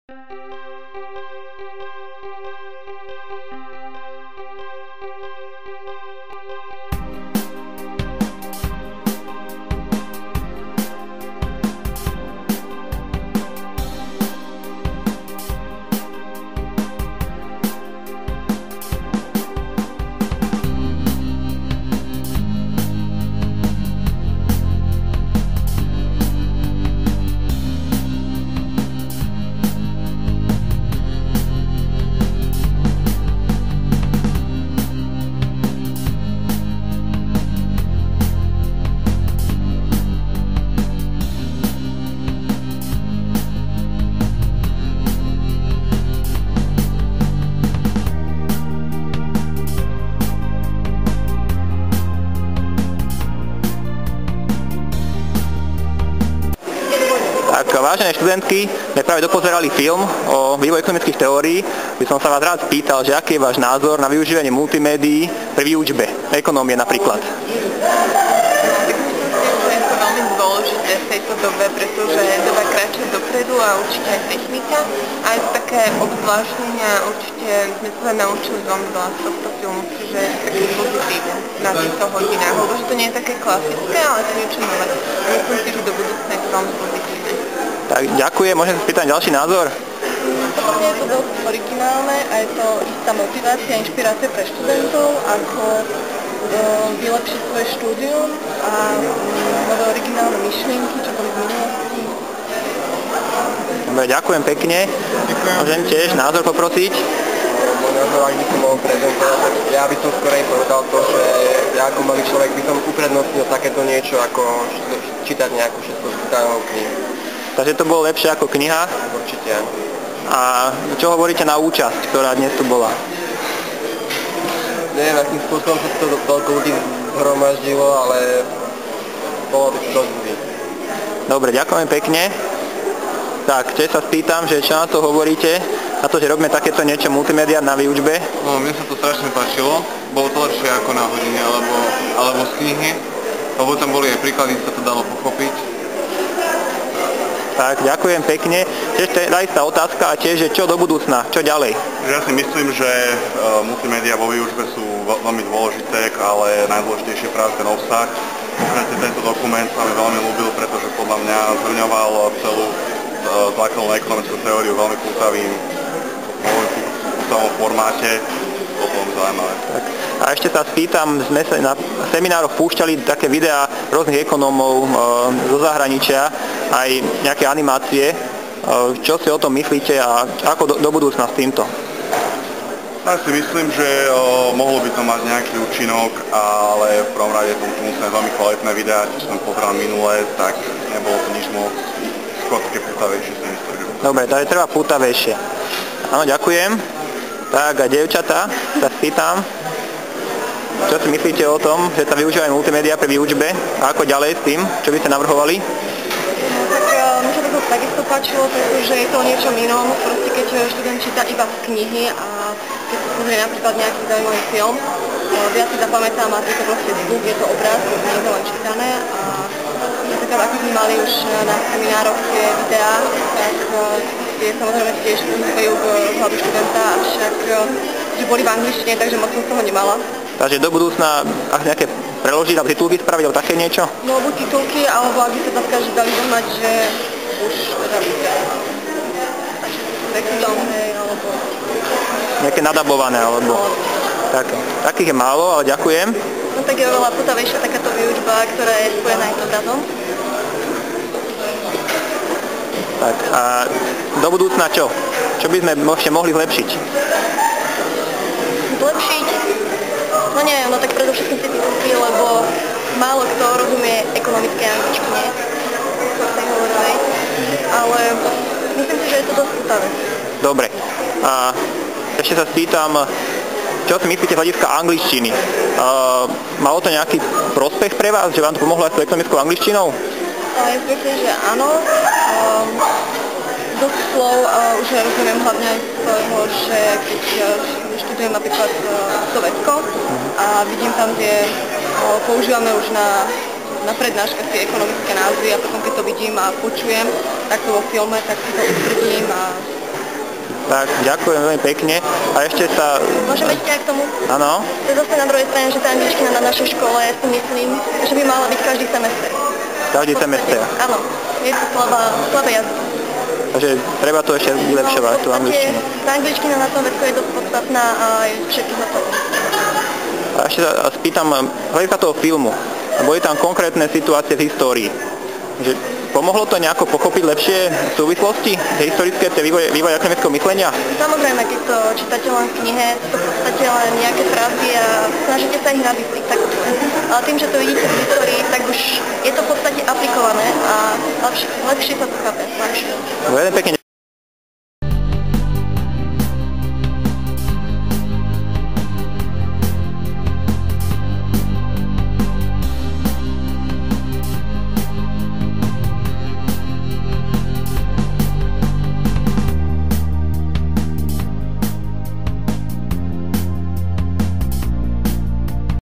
Tak, vážené študentky, sme práve dopozerali film o vývoji ekonomických teórií. By som sa vás rád spýtal, že aký je váš názor na využívanie multimédií pri výučbe ekonómie napríklad? Je to veľmi dôležité v tejto dobe, pretože doba kráča dopredu a určite aj technika. A je to také obzvláštnenie a určite sme sa naučili veľmi veľa z tohto filmu, čiže je taký pozitívne na týchto hodinách. Lebo že to nie je také klasické, ale to niečo nové. A myslím si, že do budúcna je to veľmi pozitívne. Tak ďakujem, môžem sa spýtať ďalší názor? Je to dosť originálne a je to istá motivácia a inšpirácia pre študentov, ako vylepšiť svoje štúdium a nové originálne myšlienky, čo boli v minulosti. Dobre, ďakujem pekne. Môžem tiež názor poprosiť? Môj názor, ak by som mohol prezentovať, tak ja by som skorej povedal to, že ja ako malý človek by som uprednostnil takéto niečo, ako čítať nejakú 600-stranovú knihu. Takže to bolo lepšie ako kniha? Určite. A čo hovoríte na účasť, ktorá dnes tu bola? Neviem, akým spôsobom sa to toľko ľudí zhromaždilo, ale bolo to dosť ľudí. Dobre, ďakujem pekne. Tak, tiež sa spýtam, že čo na to hovoríte, na to, že robíme takéto niečo multimédia na výučbe? No, mne sa to strašne páčilo. Bolo to lepšie ako na hodine alebo z knihy, lebo tam boli aj príklady, sa to dalo pochopiť. Tak, ďakujem pekne. Tiež tá istá otázka a tiež, že čo do budúcna, čo ďalej? Ja si myslím, že multimédia vo výučbe sú veľmi dôležité, ale najdôležitejšie práve ten obsah. Konkrétne tento dokument sa mi veľmi ľúbil, pretože podľa mňa zhrňoval celú základnú ekonomickú teóriu veľmi pútavým formáte. Bolo veľmi zaujímavé. A ešte sa spýtam, sme sa na seminároch púšťali také videá rôznych ekonómov zo zahraničia, aj nejaké animácie. Čo si o tom myslíte a ako do budúcna s týmto? Ja si myslím, že mohlo by to mať nejaký účinok, ale v prvom rade to musíme veľmi kvalitné videá, čo som pozeral minulé, tak nebolo to nič moc, skôr také pútavejšie si myslím. Dobre, takže treba pútavejšie. Áno, ďakujem. Tak a dievčatá, sa spýtam, čo si myslíte o tom, že sa využívajú multimédia pri výučbe a ako ďalej s tým, čo by ste navrhovali? Mne sa to takisto páčilo, pretože je to o niečom inom, proste keď študent číta iba knihy a keď sa pozrie napríklad nejaký zaujímavý film, viac si zapamätám a je to proste zvuk, je to obraz, nie je to len čítané a napríklad ako sme mali už na seminároch tie videá, tak tie samozrejme tiež vstúpajú v hlavu študenta, avšak že boli v angličtine, takže moc som z toho nemala. Takže do budúcna, ak nejaké preložiť alebo titulky spraviť alebo také niečo? No buď titulky, alebo ak by sa tak dali dohnať, že už teda reklamné, alebo nejaké nadabované, alebo také. Takých je málo, ale ďakujem. No tak je oveľa putavejšia takáto výučba, ktorá je spojená aj s obrazom. Tak a do budúcna čo? Čo by sme ešte mohli zlepšiť? Zlepšiť? No neviem, no tak predovšetkým tie titulky, lebo málo kto rozumie ekonomické angličtine, tej hovorovej, ale myslím si, že je to dosť putavé. Dobre. A ešte sa spýtam, čo si myslíte z hľadiska angličtiny? Malo to nejaký prospech pre vás, že vám to pomohlo aj s ekonomickou angličtinou? Ja si myslím, že áno. Dosť slov už rozumiem hlavne aj z toho, že keď študujem napríklad Sovetsko a vidím tam, kde používame už na prednáškach tie ekonomické názvy a potom keď to vidím a počujem takto vo filme, tak si to utvrdím a Tak, ďakujem veľmi pekne. A ešte sa... Môžeme ešte aj k tomu? Áno? To je zase na druhej strane, že tá angličtina na našej škole, si myslím, že by mala byť každý semester. Každý semester. Áno, je to slabé jazyk. Takže treba to ešte vylepšovať, tú angličtinu. Tá angličtina na Slovensku je dosť podstatná a je všetkých na to. A ešte sa spýtam, hľadiska toho filmu, boli tam konkrétne situácie v histórii. Že pomohlo to nejako pochopiť lepšie súvislosti historické, tie vývoj akademického myslenia? Samozrejme, keď to čítate len v knihe, to v podstate len nejaké frázy a snažíte sa ich nabysliť. Ale tým, že to vidíte v histórii, tak už je to v podstate aplikované a lepšie sa to chápe. Veľmi pekne.